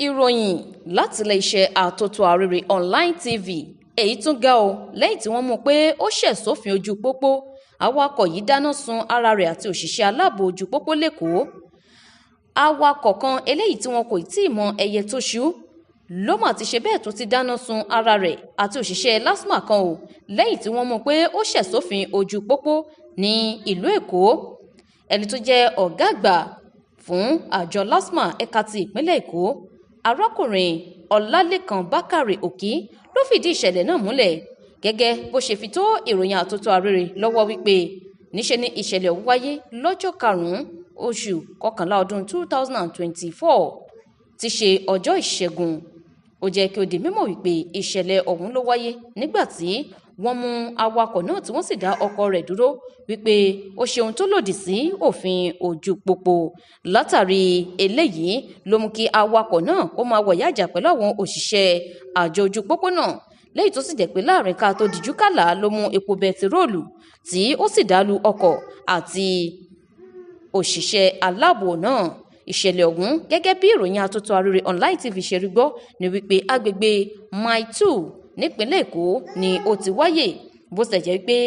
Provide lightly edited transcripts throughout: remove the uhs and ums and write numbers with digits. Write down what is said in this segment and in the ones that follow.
ìròyìn láti iléeṣẹ́ àtótó arére online tv èyí tún ga ọ lẹ́yìn tí wọ́n mú pé ó ṣẹ̀ sófin ojú pópó awakọ̀ yìí dáná sun ara rẹ̀ àti òṣìṣẹ́ aláàbò ojú pópó lẹ́kọ̀ọ́. Awakọ̀ kan eléyìí tí wọn kò tí ì mọ ẹyẹ tó ṣú ló mà ti ṣe bẹ́ẹ̀ tó ti dáná sun ara rẹ̀ àti òṣìṣẹ́ Lasma kan o lẹ́yìn tí wọ́n mú pé ó ṣẹ̀ sófin ojú pópó ní ìlú Èkó. Ẹni tó jẹ́ ọ̀gá àgbà fún àjọ Lasma ẹ̀ka ti ìpínlẹ̀ Èkó, arákùnrin Ọlálékan Bákàrè Òkí ló fìdí ìṣẹ̀lẹ̀ náà múlẹ̀ gẹ́gẹ́ bó ṣe fi tó ìròyìn àtótó arére lọ́wọ́ wípé níṣẹ́ ni ìṣẹ̀lẹ̀ ọ̀hún wáyé lọ́jọ́ 5 oṣù kọkànlá ọdún 2024 ti ṣe ọjọ́ ìṣẹ́gun. Ó jẹ́ kí ó di mímọ̀ wípé ìṣẹ̀lẹ̀ ọ̀hún ló wáyé nígbà tí wọ́n mú awakọ̀ náà tí wọ́n sì dá ọkọ̀ rẹ̀ dúró wípé ó ṣe ohun tó lòdì sí òfin ojú pópó. Látàrí eléyìí ló mú kí awakọ̀ náà ó máa wọ̀yáàjà pẹ̀lú àwọn òṣìṣẹ́ àjọ ojú pópó náà lẹ́yìn tó sì jẹ́ pé láàrin ká tó dijú kàlà ló mú epo bẹtiróòlù tí ó sì dàlú ọkọ̀ àti òṣìṣẹ́ aláàbò náà. Ìṣẹ̀lẹ̀ ọ̀hún gẹ́gẹ́ bí ìròyìn àtótó arére online tv ṣe rí gbọ́ ní wípé agbègbè Mile 2 nípínlẹ̀ Èkó ni ó ti wáyé, bó ṣe jẹ́ wípé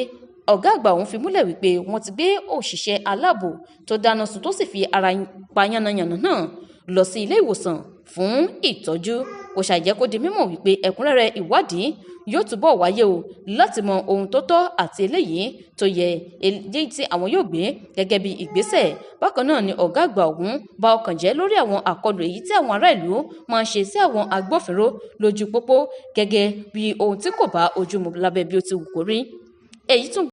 ọ̀gá àgbà ọ̀hún fi múlẹ̀ wípé wọ́n ti gbé òṣìṣẹ́ aláàbò tó dáná sun tó sì fi ara pa yánnayànna náà lọ sí ilé ìwòsàn fún ìtọ́jú. Kò ṣàìjẹ́ kó di mímọ̀ wípé ẹ̀kúnrẹ́rẹ́ ìwádìí yóò túbọ̀ wáyé o láti mọ ohun tó tọ́ àti eléyìí tó yẹ èyí tí àwọn yóò gbé gẹ́gẹ́ bí ìgbésẹ̀. Bákan náà ni ọ̀gá àgbà ọ̀hún bà ọkàn jẹ́ lórí àwọn àkọlù èyí tí àwọn ará ìlú máa ń ṣe sí àwọn agbófinró lójú pópó gẹ́gẹ́ bí ohun tí kò bá ojú mu lábẹ́ bí ó ti wù kó rí. Èyí tún